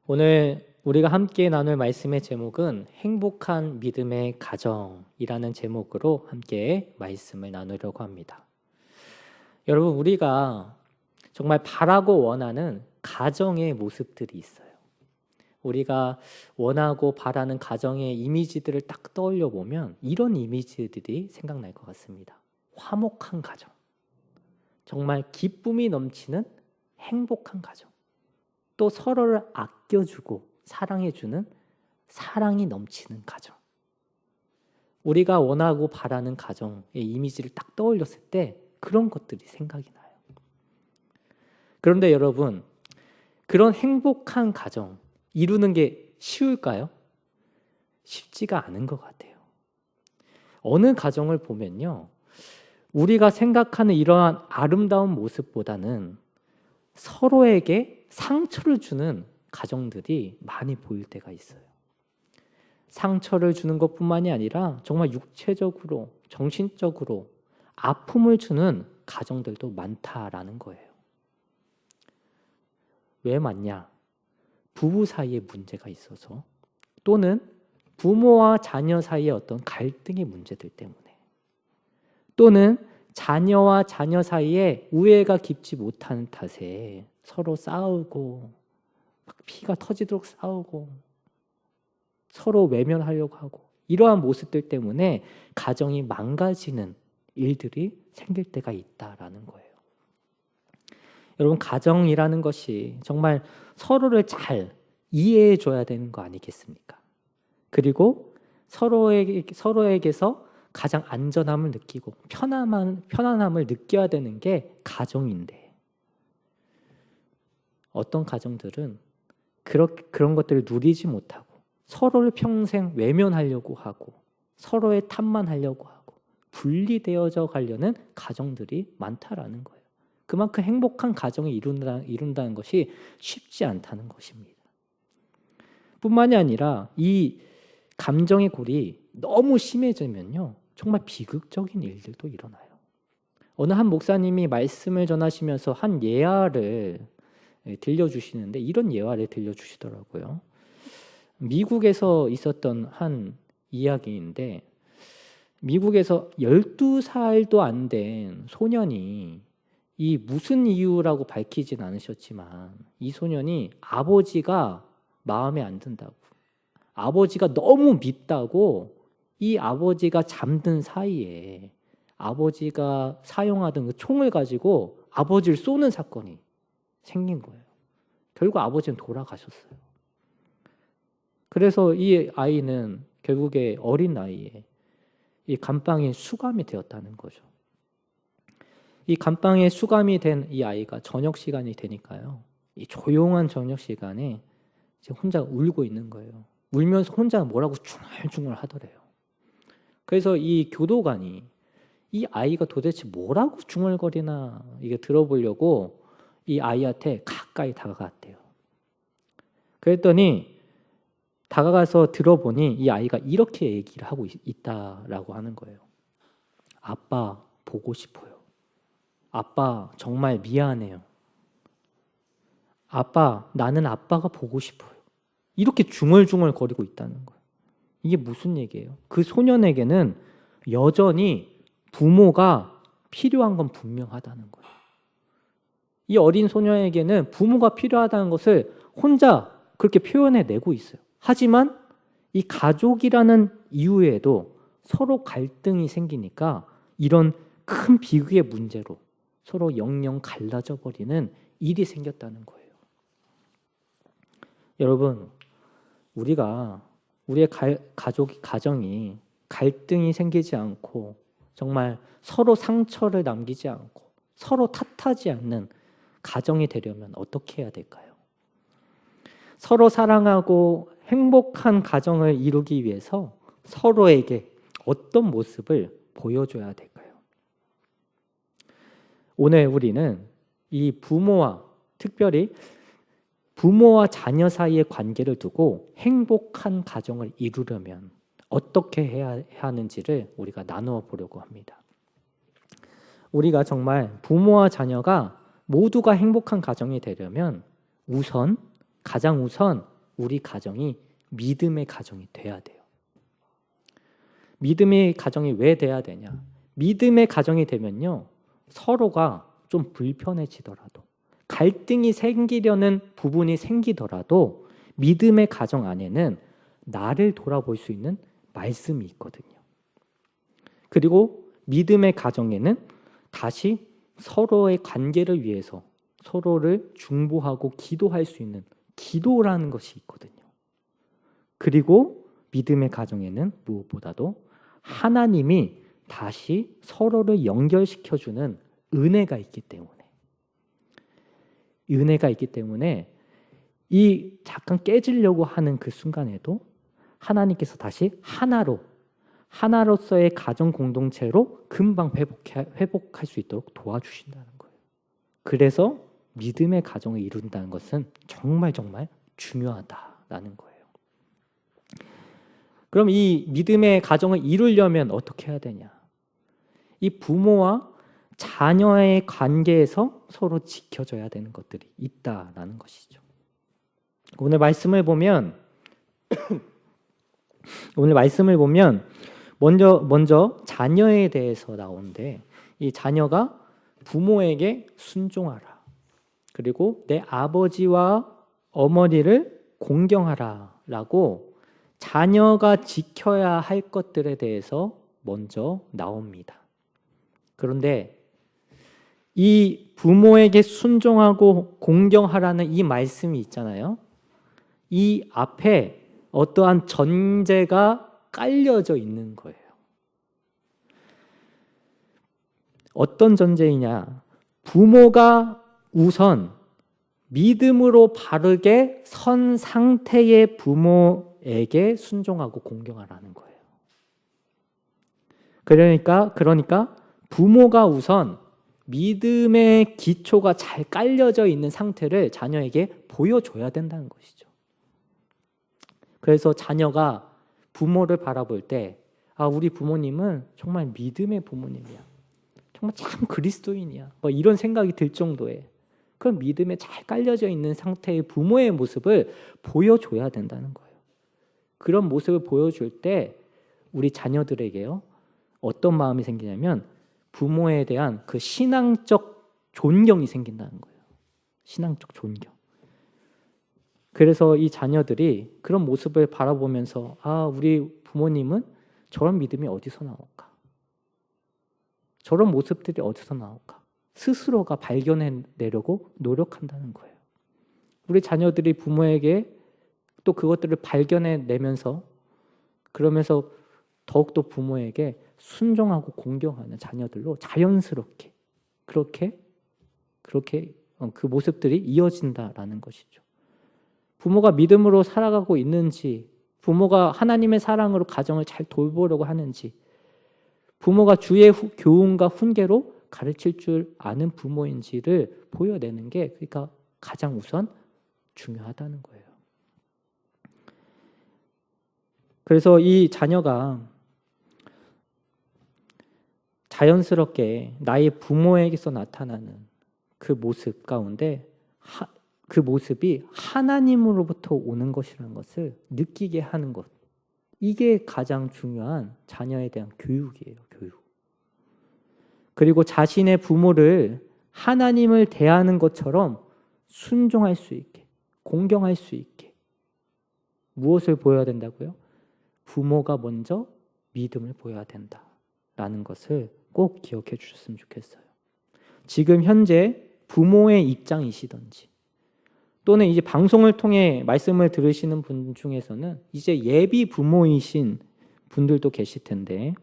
오늘 우리가 함께 나눌 말씀의 제목은 행복한 믿음의 가정이라는 제목으로 함께 말씀을 나누려고 합니다. 여러분, 우리가 정말 바라고 원하는 가정의 모습들이 있어요. 우리가 원하고 바라는 가정의 이미지들을 딱 떠올려 보면 이런 이미지들이 생각날 것 같습니다. 화목한 가정, 정말 기쁨이 넘치는 행복한 가정, 또 서로를 아껴주고 사랑해주는 사랑이 넘치는 가정. 우리가 원하고 바라는 가정의 이미지를 딱 떠올렸을 때 그런 것들이 생각이 나요. 그런데 여러분, 그런 행복한 가정 이루는 게 쉬울까요? 쉽지가 않은 것 같아요. 어느 가정을 보면요, 우리가 생각하는 이러한 아름다운 모습보다는 서로에게 상처를 주는 가정들이 많이 보일 때가 있어요. 상처를 주는 것뿐만이 아니라 정말 육체적으로, 정신적으로 아픔을 주는 가정들도 많다라는 거예요. 왜 많냐? 부부 사이에 문제가 있어서, 또는 부모와 자녀 사이의 어떤 갈등의 문제들 때문에, 또는 자녀와 자녀 사이에 우애가 깊지 못한 탓에 서로 싸우고 피가 터지도록 싸우고 서로 외면하려고 하고, 이러한 모습들 때문에 가정이 망가지는 일들이 생길 때가 있다라는 거예요. 여러분, 가정이라는 것이 정말 서로를 잘 이해해 줘야 되는 거 아니겠습니까? 그리고 서로에게서 가장 안전함을 느끼고 편안함을 느껴야 되는 게 가정인데, 어떤 가정들은 그런 것들을 누리지 못하고 서로를 평생 외면하려고 하고 서로의 탓만 하려고 하고 분리되어져 가려는 가정들이 많다라는 거예요. 그만큼 행복한 가정을 이룬다는 것이 쉽지 않다는 것입니다. 뿐만이 아니라 이 감정의 골이 너무 심해지면요, 정말 비극적인 일들도 일어나요. 어느 한 목사님이 말씀을 전하시면서 한 예화를 들려주시는데 이런 예화를 들려주시더라고요. 미국에서 있었던 한 이야기인데, 미국에서 12살도 안 된 소년이, 이 무슨 이유라고 밝히진 않으셨지만 이 소년이 아버지가 마음에 안 든다고, 아버지가 너무 밉다고, 이 아버지가 잠든 사이에 아버지가 사용하던 그 총을 가지고 아버지를 쏘는 사건이 생긴 거예요. 결국 아버지는 돌아가셨어요. 그래서 이 아이는 결국에 어린 나이에 이 감방에 수감이 되었다는 거죠. 이 감방에 수감이 된 이 아이가 저녁 시간이 되니까요, 이 조용한 저녁 시간에 이제 혼자 울고 있는 거예요. 울면서 혼자 뭐라고 중얼중얼 하더래요. 그래서 이 교도관이 이 아이가 도대체 뭐라고 중얼거리나 이게 들어보려고 이 아이한테 가까이 다가갔대요. 그랬더니 다가가서 들어보니 이 아이가 이렇게 얘기를 하고 있다라고 하는 거예요. 아빠 보고 싶어요. 아빠 정말 미안해요. 아빠, 나는 아빠가 보고 싶어요. 이렇게 중얼중얼 거리고 있다는 거예요. 이게 무슨 얘기예요? 그 소년에게는 여전히 부모가 필요한 건 분명하다는 거예요. 이 어린 소년에게는 부모가 필요하다는 것을 혼자 그렇게 표현해내고 있어요. 하지만 이 가족이라는 이유에도 서로 갈등이 생기니까 이런 큰 비극의 문제로 서로 영영 갈라져 버리는 일이 생겼다는 거예요. 여러분, 우리의 가정이 갈등이 생기지 않고 정말 서로 상처를 남기지 않고 서로 탓하지 않는 가정이 되려면 어떻게 해야 될까요? 서로 사랑하고 행복한 가정을 이루기 위해서 서로에게 어떤 모습을 보여줘야 될까요? 오늘 우리는 이 특별히 부모와 자녀 사이의 관계를 두고 행복한 가정을 이루려면 어떻게 해야 하는지를 우리가 나누어 보려고 합니다. 우리가 정말 부모와 자녀가 모두가 행복한 가정이 되려면 가장 우선 우리 가정이 믿음의 가정이 돼야 돼요. 믿음의 가정이 왜 돼야 되냐? 믿음의 가정이 되면요, 서로가 좀 불편해지더라도, 갈등이 생기려는 부분이 생기더라도 믿음의 가정 안에는 나를 돌아볼 수 있는 말씀이 있거든요. 그리고 믿음의 가정에는 다시 서로의 관계를 위해서 서로를 중보하고 기도할 수 있는 기도라는 것이 있거든요. 그리고 믿음의 가정에는 무엇보다도 하나님이 다시 서로를 연결시켜주는 은혜가 있기 때문에 이 잠깐 깨지려고 하는 그 순간에도 하나님께서 다시 하나로서의 가정 공동체로 금방 회복할 수 있도록 도와주신다는 거예요. 그래서 믿음의 가정을 이룬다는 것은 정말 중요하다라는 거예요. 그럼 이 믿음의 가정을 이루려면 어떻게 해야 되냐? 이 부모와 자녀의 관계에서 서로 지켜져야 되는 것들이 있다라는 것이죠. 오늘 말씀을 보면 먼저 자녀에 대해서 나오는데, 이 자녀가 부모에게 순종하라. 그리고 내 아버지와 어머니를 공경하라라고 자녀가 지켜야 할 것들에 대해서 먼저 나옵니다. 그런데 이 부모에게 순종하고 공경하라는 이 말씀이 있잖아요. 이 앞에 어떠한 전제가 깔려져 있는 거예요. 어떤 전제이냐? 부모가 우선 믿음으로 바르게 선 상태의 부모에게 순종하고 공경하라는 거예요. 그러니까 부모가 우선 믿음의 기초가 잘 깔려져 있는 상태를 자녀에게 보여줘야 된다는 것이죠. 그래서 자녀가 부모를 바라볼 때, 우리 부모님은 정말 믿음의 부모님이야, 정말 참 그리스도인이야, 이런 생각이 들 정도의 그런 믿음에 잘 깔려져 있는 상태의 부모의 모습을 보여줘야 된다는 거예요. 그런 모습을 보여줄 때 우리 자녀들에게요, 어떤 마음이 생기냐면 부모에 대한 그 신앙적 존경이 생긴다는 거예요. 신앙적 존경. 그래서 이 자녀들이 그런 모습을 바라보면서 우리 부모님은 저런 믿음이 어디서 나올까? 저런 모습들이 어디서 나올까? 스스로가 발견해내려고 노력한다는 거예요. 우리 자녀들이 부모에게 또 그것들을 발견해내면서 그러면서 더욱더 부모에게 순종하고 공경하는 자녀들로 자연스럽게 그렇게 그 모습들이 이어진다라는 것이죠. 부모가 믿음으로 살아가고 있는지, 부모가 하나님의 사랑으로 가정을 잘 돌보려고 하는지, 부모가 주의 교훈과 훈계로 가르칠 줄 아는 부모인지를 보여내는 게 그러니까 가장 우선 중요하다는 거예요. 그래서 이 자녀가 자연스럽게 나의 부모에게서 나타나는 그 모습 가운데 그 모습이 하나님으로부터 오는 것이라는 것을 느끼게 하는 것, 이게 가장 중요한 자녀에 대한 교육이에요. 교육. 그리고 자신의 부모를 하나님을 대하는 것처럼 순종할 수 있게, 공경할 수 있게 무엇을 보여야 된다고요? 부모가 먼저 믿음을 보여야 된다라는 것을 꼭 기억해 주셨으면 좋겠어요. 지금 현재 부모의 입장이시든지 또는 이제 방송을 통해 말씀을 들으시는 분 중에서는 이제 예비 부모이신 분들도 계실 텐데,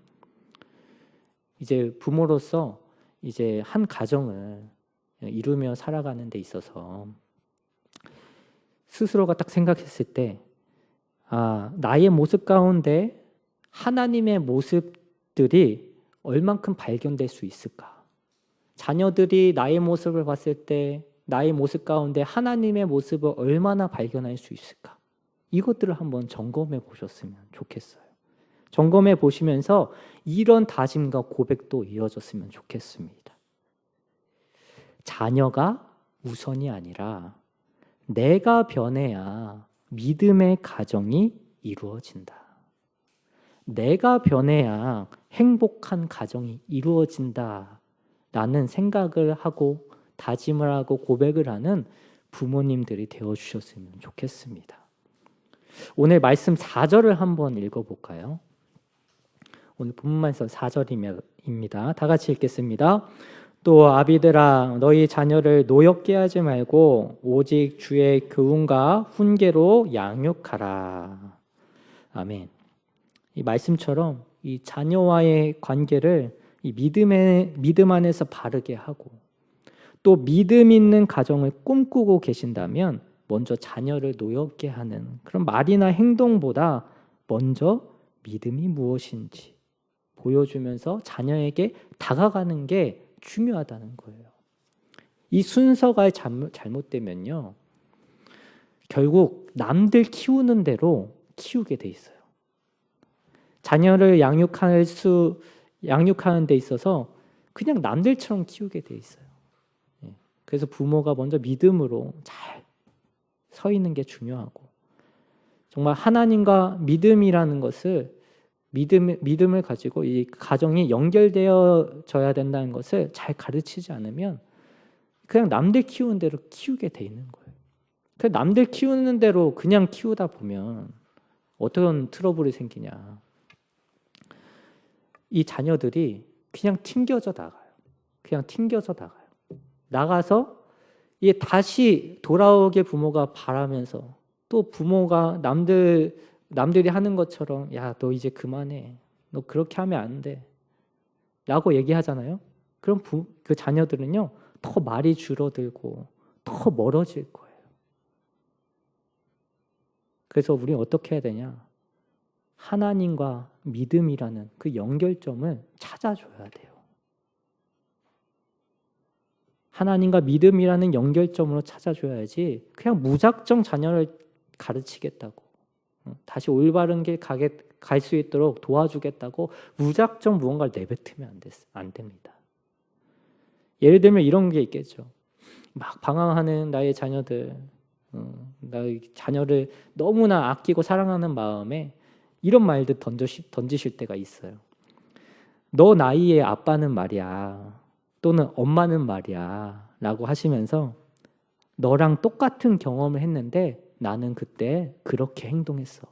이제 부모로서 이제 한 가정을 이루며 살아가는 데 있어서 스스로가 딱 생각했을 때, 나의 모습 가운데 하나님의 모습들이 얼만큼 발견될 수 있을까? 자녀들이 나의 모습을 봤을 때 나의 모습 가운데 하나님의 모습을 얼마나 발견할 수 있을까? 이것들을 한번 점검해 보셨으면 좋겠어요. 점검해 보시면서 이런 다짐과 고백도 이어졌으면 좋겠습니다. 자녀가 우선이 아니라 내가 변해야 믿음의 가정이 이루어진다. 내가 변해야 행복한 가정이 이루어진다 라는 생각을 하고 다짐을 하고 고백을 하는 부모님들이 되어주셨으면 좋겠습니다. 오늘 말씀 4절을 한번 읽어볼까요? 오늘 본문에서 4절입니다. 다 같이 읽겠습니다. 또 아비들아 너희 자녀를 노엽게 하지 말고 오직 주의 교훈과 훈계로 양육하라. 아멘. 이 말씀처럼 이 자녀와의 관계를 이 믿음 안에서 바르게 하고 또 믿음 있는 가정을 꿈꾸고 계신다면 먼저 자녀를 노엽게 하는 그런 말이나 행동보다 먼저 믿음이 무엇인지 보여주면서 자녀에게 다가가는 게 중요하다는 거예요. 이 순서가 잘못되면요, 결국 남들 키우는 대로 키우게 돼 있어요. 자녀를 양육하는 데 있어서 그냥 남들처럼 키우게 돼 있어요. 그래서 부모가 먼저 믿음으로 잘 서 있는 게 중요하고, 정말 하나님과 믿음이라는 것을 믿음을 가지고 이 가정이 연결되어져야 된다는 것을 잘 가르치지 않으면 그냥 남들 키우는 대로 키우게 돼 있는 거예요. 그 남들 키우는 대로 그냥 키우다 보면 어떤 트러블이 생기냐? 이 자녀들이 그냥 튕겨져 나가요. 그냥 튕겨져 나가요. 나가서 이게 다시 돌아오게 부모가 바라면서 또 부모가 남들이 하는 것처럼 야, 너 이제 그만해. 너 그렇게 하면 안 돼. 라고 얘기하잖아요. 그럼 그 자녀들은요, 더 말이 줄어들고 더 멀어질 거예요. 그래서 우리는 어떻게 해야 되냐? 하나님과 믿음이라는 그 연결점을 찾아줘야 돼요. 하나님과 믿음이라는 연결점으로 찾아줘야지 그냥 무작정 자녀를 가르치겠다고, 다시 올바른 길 갈 수 있도록 도와주겠다고 무작정 무언가를 내뱉으면 안 됩니다. 예를 들면 이런 게 있겠죠. 막 방황하는 나의 자녀들, 나의 자녀를 너무나 아끼고 사랑하는 마음에 이런 말들 던지실 때가 있어요. 너 나이에 아빠는 말이야, 또는 엄마는 말이야 라고 하시면서 너랑 똑같은 경험을 했는데 나는 그때 그렇게 행동했어.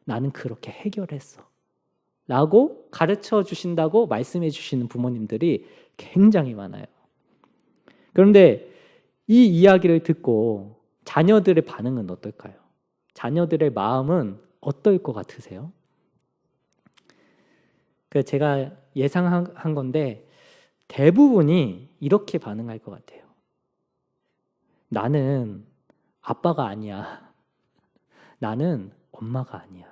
나는 그렇게 해결했어. 라고 가르쳐 주신다고 말씀해 주시는 부모님들이 굉장히 많아요. 그런데 이 이야기를 듣고 자녀들의 반응은 어떨까요? 자녀들의 마음은 어떨 것 같으세요? 제가 예상한 건데 대부분이 이렇게 반응할 것 같아요. 나는 아빠가 아니야. 나는 엄마가 아니야.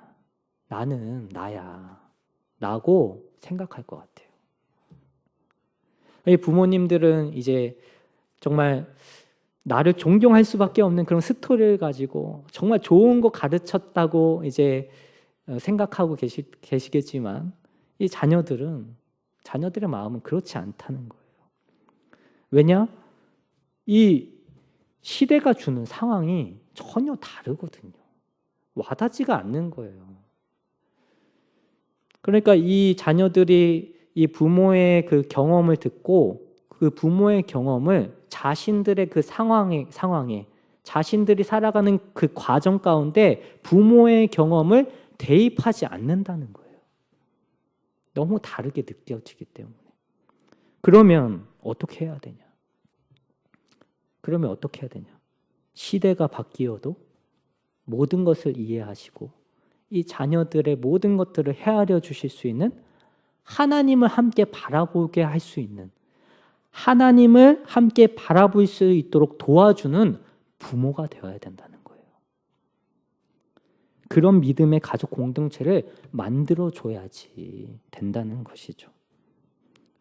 나는 나야. 라고 생각할 것 같아요. 이 부모님들은 이제 정말 나를 존경할 수밖에 없는 그런 스토리를 가지고 정말 좋은 거 가르쳤다고 이제 생각하고 계시겠지만 이 자녀들의 마음은 그렇지 않다는 거예요. 왜냐? 이 시대가 주는 상황이 전혀 다르거든요. 와닿지가 않는 거예요. 그러니까 이 자녀들이 이 부모의 그 경험을 듣고 그 부모의 경험을 자신들의 그 상황에 자신들이 살아가는 그 과정 가운데 부모의 경험을 대입하지 않는다는 거예요. 너무 다르게 느껴지기 때문에. 그러면 어떻게 해야 되냐? 시대가 바뀌어도 모든 것을 이해하시고 이 자녀들의 모든 것들을 헤아려 주실 수 있는, 하나님을 함께 바라보게 할 수 있는, 하나님을 함께 바라볼 수 있도록 도와주는 부모가 되어야 된다는 거예요. 그런 믿음의 가족 공동체를 만들어 줘야지 된다는 것이죠.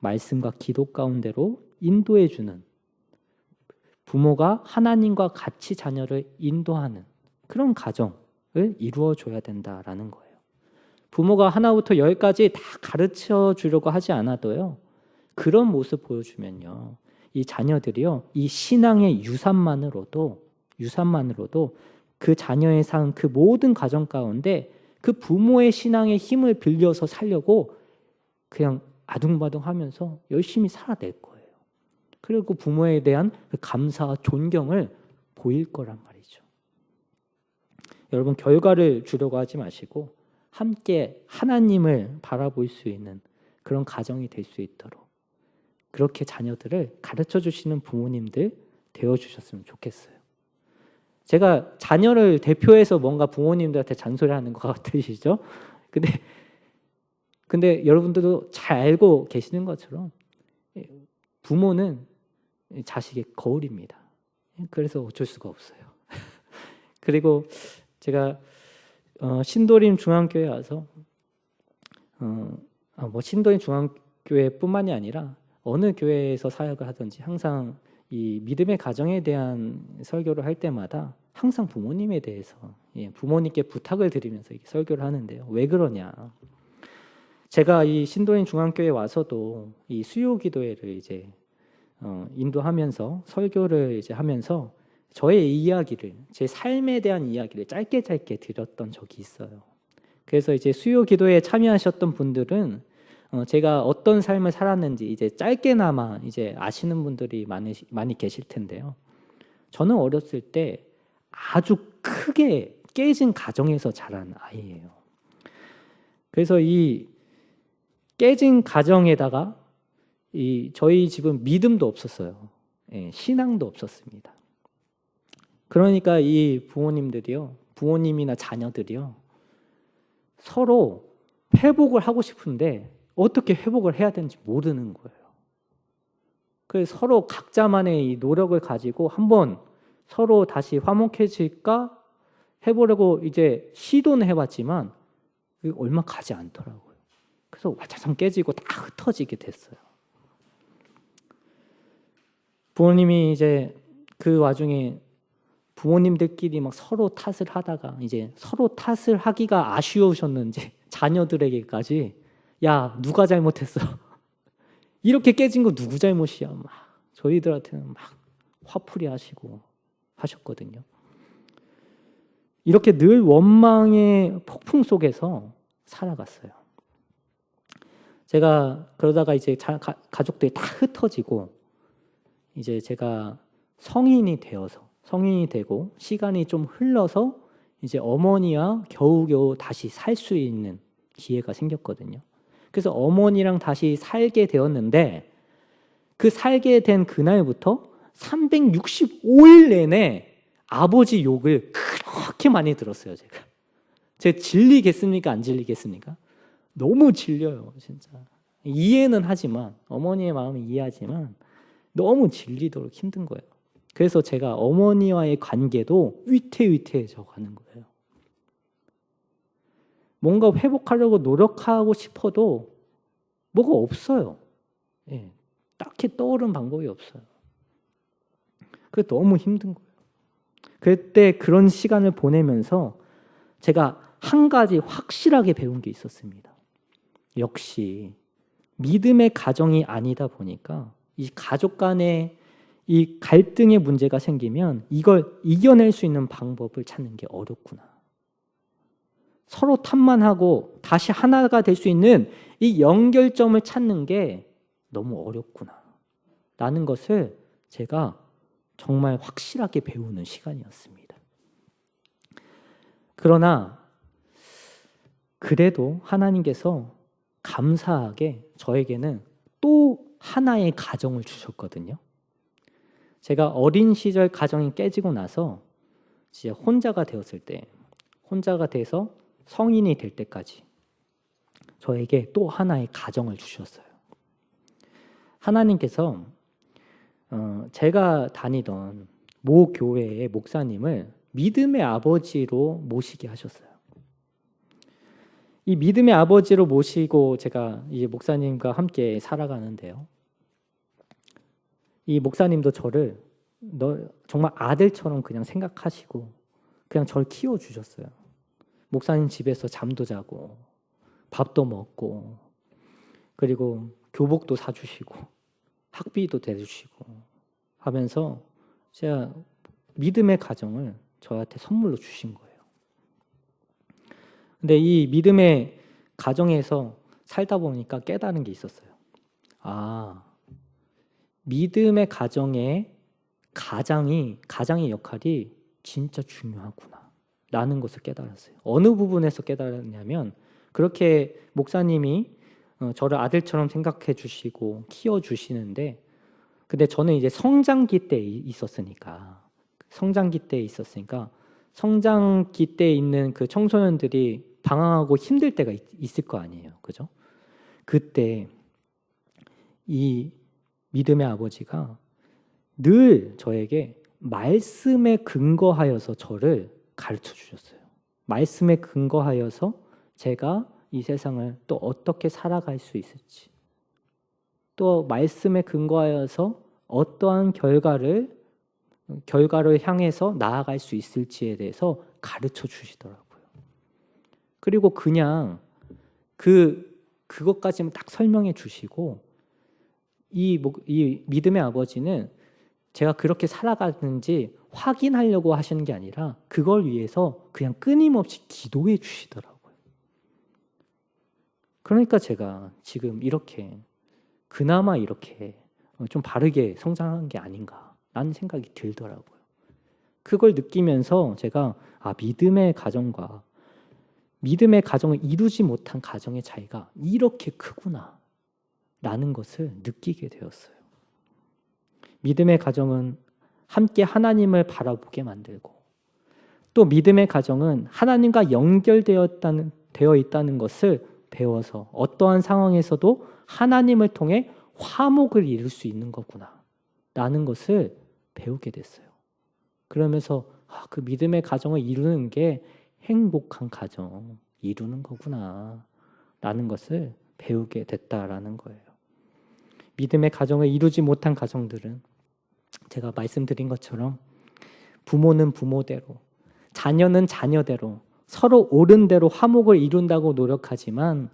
말씀과 기도 가운데로 인도해 주는, 부모가 하나님과 같이 자녀를 인도하는 그런 가정을 이루어 줘야 된다라는 거예요. 부모가 하나부터 10까지 다 가르쳐 주려고 하지 않아도요, 그런 모습 보여주면요, 이 자녀들이요, 이 신앙의 유산만으로도 그 자녀의 삶, 그 모든 가정 가운데 그 부모의 신앙의 힘을 빌려서 살려고 그냥 아둥바둥하면서 열심히 살아낼 거예요. 그리고 부모에 대한 그 감사와 존경을 보일 거란 말이죠. 여러분, 결과를 주려고 하지 마시고 함께 하나님을 바라볼 수 있는 그런 가정이 될 수 있도록 그렇게 자녀들을 가르쳐 주시는 부모님들 되어 주셨으면 좋겠어요. 제가 자녀를 대표해서 뭔가 부모님들한테 잔소리하는 것 같으시죠? 근데 여러분들도 잘 알고 계시는 것처럼 부모는 자식의 거울입니다. 그래서 어쩔 수가 없어요. 그리고 제가 신도림 중앙교회 와서 신도림 중앙교회뿐만이 아니라 어느 교회에서 사역을 하든지 항상 이 믿음의 가정에 대한 설교를 할 때마다 항상 부모님에 대해서 부모님께 부탁을 드리면서 설교를 하는데요. 왜 그러냐? 제가 이 신도림 중앙교회 와서도 이 수요 기도회를 이제 인도하면서 설교를 이제 하면서 저의 이야기를, 제 삶에 대한 이야기를 짧게 드렸던 적이 있어요. 그래서 이제 수요 기도에 참여하셨던 분들은 제가 어떤 삶을 살았는지 이제 짧게나마 이제 아시는 분들이 많이 계실 텐데요. 저는 어렸을 때 아주 크게 깨진 가정에서 자란 아이예요. 그래서 이 깨진 가정에다가 저희 집은 믿음도 없었어요. 신앙도 없었습니다. 그러니까 이 부모님이나 자녀들이요, 서로 회복을 하고 싶은데 어떻게 회복을 해야 되는지 모르는 거예요. 그래서 서로 각자만의 이 노력을 가지고 한번 서로 다시 화목해질까 해보려고 이제 시도는 해봤지만 얼마 가지 않더라고요. 그래서 와차상 깨지고 다 흩어지게 됐어요. 부모님이 이제 그 와중에 부모님들끼리 막 서로 탓을 하다가 이제 서로 탓을 하기가 아쉬우셨는지 자녀들에게까지 야, 누가 잘못했어? 이렇게 깨진 거 누구 잘못이야? 막 저희들한테는 막 화풀이 하시고 하셨거든요. 이렇게 늘 원망의 폭풍 속에서 살아갔어요. 제가 그러다가 이제 가족들이 다 흩어지고 이제 제가 성인이 되고 시간이 좀 흘러서 이제 어머니와 겨우겨우 다시 살 수 있는 기회가 생겼거든요. 그래서 어머니랑 다시 살게 되었는데 그 살게 된 그날부터 365일 내내 아버지 욕을 그렇게 많이 들었어요. 제가 질리겠습니까? 안 질리겠습니까? 너무 질려요, 진짜. 이해는 하지만, 어머니의 마음을 이해하지만 너무 질리도록 힘든 거예요. 그래서 제가 어머니와의 관계도 위태위태해져 가는 거예요. 뭔가 회복하려고 노력하고 싶어도 뭐가 없어요. 딱히 떠오른 방법이 없어요. 그게 너무 힘든 거예요. 그때 그런 시간을 보내면서 제가 한 가지 확실하게 배운 게 있었습니다. 역시 믿음의 가정이 아니다 보니까 이 가족 간의 이 갈등의 문제가 생기면 이걸 이겨낼 수 있는 방법을 찾는 게 어렵구나. 서로 탓만 하고 다시 하나가 될 수 있는 이 연결점을 찾는 게 너무 어렵구나 라는 것을 제가 정말 확실하게 배우는 시간이었습니다. 그러나 그래도 하나님께서 감사하게 저에게는 또 하나의 가정을 주셨거든요. 제가 어린 시절 가정이 깨지고 나서 이제 혼자가 돼서 성인이 될 때까지 저에게 또 하나의 가정을 주셨어요. 하나님께서 제가 다니던 모 교회의 목사님을 믿음의 아버지로 모시게 하셨어요. 이 믿음의 아버지로 모시고 제가 이 목사님과 함께 살아가는데요. 이 목사님도 저를 정말 아들처럼 그냥 생각하시고 그냥 저를 키워주셨어요. 목사님 집에서 잠도 자고 밥도 먹고 그리고 교복도 사주시고 학비도 대주시고 하면서 제가 믿음의 가정을 저한테 선물로 주신 거예요. 근데 이 믿음의 가정에서 살다 보니까 깨달은 게 있었어요. 아, 믿음의 가정의 가장의 역할이 진짜 중요하구나 라는 것을 깨달았어요. 어느 부분에서 깨달았냐면, 그렇게 목사님이 저를 아들처럼 생각해 주시고 키워 주시는데, 근데 저는 이제 성장기 때에 있었으니까 성장기 때에 있는 그 청소년들이 방황하고 힘들 때가 있을 거 아니에요. 그죠? 그때 이 믿음의 아버지가 늘 저에게 말씀에 근거하여서 저를 가르쳐 주셨어요. 말씀에 근거하여서 제가 이 세상을 또 어떻게 살아갈 수 있을지, 또 말씀에 근거하여서 어떠한 결과를 향해서 나아갈 수 있을지에 대해서 가르쳐 주시더라고요. 그리고 그냥 그것까지만 딱 설명해 주시고, 이 믿음의 아버지는 제가 그렇게 살아가는지 확인하려고 하시는 게 아니라 그걸 위해서 그냥 끊임없이 기도해 주시더라고요. 그러니까 제가 지금 그나마 이렇게 좀 바르게 성장한 게 아닌가라는 생각이 들더라고요. 그걸 느끼면서 제가 믿음의 가정과 믿음의 가정을 이루지 못한 가정의 차이가 이렇게 크구나 라는 것을 느끼게 되었어요. 믿음의 가정은 함께 하나님을 바라보게 만들고, 또 믿음의 가정은 하나님과 연결되어 있다는 것을 배워서 어떠한 상황에서도 하나님을 통해 화목을 이룰 수 있는 거구나 라는 것을 배우게 됐어요. 그러면서 그 믿음의 가정을 이루는 게 행복한 가정 이루는 거구나 라는 것을 배우게 됐다라는 거예요. 믿음의 가정을 이루지 못한 가정들은 제가 말씀드린 것처럼 부모는 부모대로, 자녀는 자녀대로 서로 옳은 대로 화목을 이룬다고 노력하지만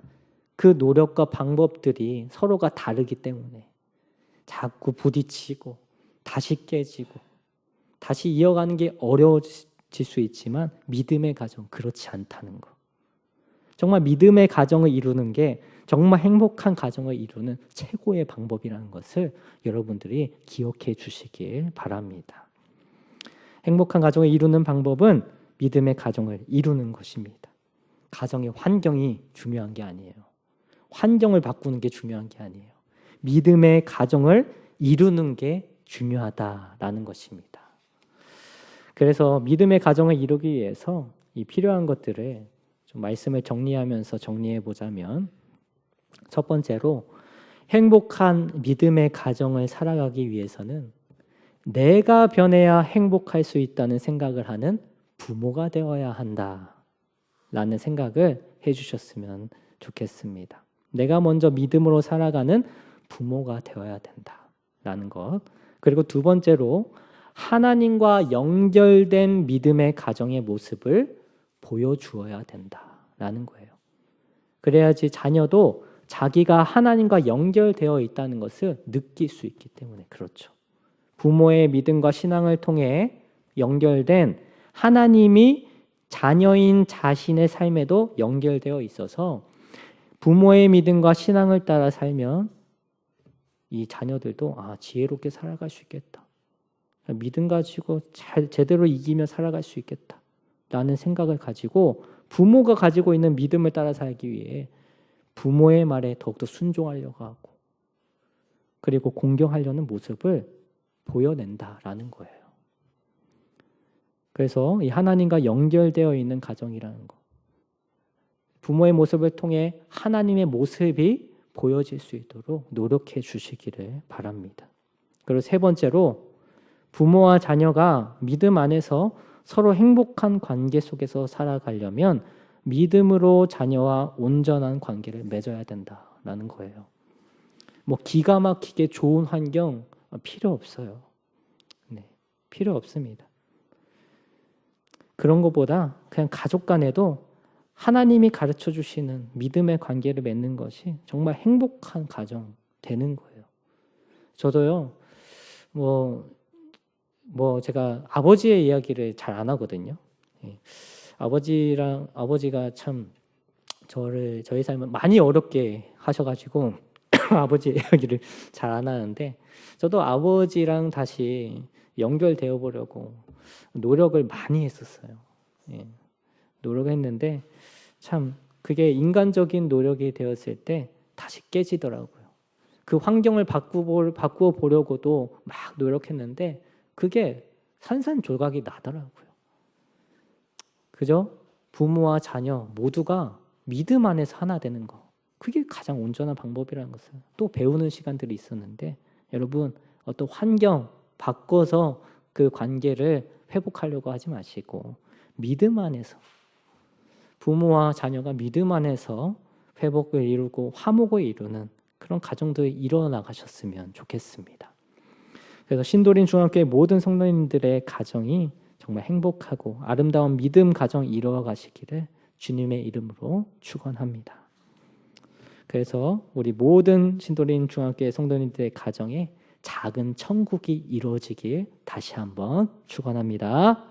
그 노력과 방법들이 서로가 다르기 때문에 자꾸 부딪히고 다시 깨지고 다시 이어가는 게 어려워질 수 있지만, 믿음의 가정 그렇지 않다는 거. 정말 믿음의 가정을 이루는 게 정말 행복한 가정을 이루는 최고의 방법이라는 것을 여러분들이 기억해 주시길 바랍니다. 행복한 가정을 이루는 방법은 믿음의 가정을 이루는 것입니다. 가정의 환경이 중요한 게 아니에요. 환경을 바꾸는 게 중요한 게 아니에요. 믿음의 가정을 이루는 게 중요하다라는 것입니다. 그래서 믿음의 가정을 이루기 위해서 이 필요한 것들을 좀 말씀을 정리하면서 정리해 보자면, 첫 번째로 행복한 믿음의 가정을 살아가기 위해서는 내가 변해야 행복할 수 있다는 생각을 하는 부모가 되어야 한다라는 생각을 해주셨으면 좋겠습니다. 내가 먼저 믿음으로 살아가는 부모가 되어야 된다라는 것. 그리고 두 번째로 하나님과 연결된 믿음의 가정의 모습을 보여주어야 된다라는 거예요. 그래야지 자녀도 자기가 하나님과 연결되어 있다는 것을 느낄 수 있기 때문에 그렇죠. 부모의 믿음과 신앙을 통해 연결된 하나님이 자녀인 자신의 삶에도 연결되어 있어서 부모의 믿음과 신앙을 따라 살면 이 자녀들도 지혜롭게 살아갈 수 있겠다. 믿음 가지고 제대로 이기며 살아갈 수 있겠다 라는 생각을 가지고 부모가 가지고 있는 믿음을 따라 살기 위해 부모의 말에 더욱더 순종하려고 하고, 그리고 공경하려는 모습을 보여낸다라는 거예요. 그래서 이 하나님과 연결되어 있는 가정이라는 것, 부모의 모습을 통해 하나님의 모습이 보여질 수 있도록 노력해 주시기를 바랍니다. 그리고 세 번째로 부모와 자녀가 믿음 안에서 서로 행복한 관계 속에서 살아가려면 믿음으로 자녀와 온전한 관계를 맺어야 된다라는 거예요. 기가 막히게 좋은 환경 필요 없어요. 네, 필요 없습니다. 그런 것보다 그냥 가족 간에도 하나님이 가르쳐 주시는 믿음의 관계를 맺는 것이 정말 행복한 가정 되는 거예요. 저도요, 뭐 제가 아버지의 이야기를 잘 안 하거든요. 예. 아버지가 참 저희 삶을 많이 어렵게 하셔가지고 아버지의 이야기를 잘 안 하는데, 저도 아버지랑 다시 연결되어 보려고 노력을 많이 했었어요. 예. 노력했는데 참 그게 인간적인 노력이 되었을 때 다시 깨지더라고요. 그 환경을 바꾸어 보려고도 막 노력했는데 그게 산산조각이 나더라고요. 그죠? 부모와 자녀 모두가 믿음 안에서 하나 되는 거. 그게 가장 온전한 방법이라는 것을 또 배우는 시간들이 있었는데, 여러분 어떤 환경 바꿔서 그 관계를 회복하려고 하지 마시고 믿음 안에서, 부모와 자녀가 믿음 안에서 회복을 이루고 화목을 이루는 그런 가정들이 일어나가셨으면 좋겠습니다. 그래서 신도림 중학교의 모든 성도님들의 가정이 정말 행복하고 아름다운 믿음 가정 이루어 가시기를 주님의 이름으로 축원합니다. 그래서 우리 모든 신도림 중학교의 성도님들의 가정에 작은 천국이 이루어지길 다시 한번 축원합니다.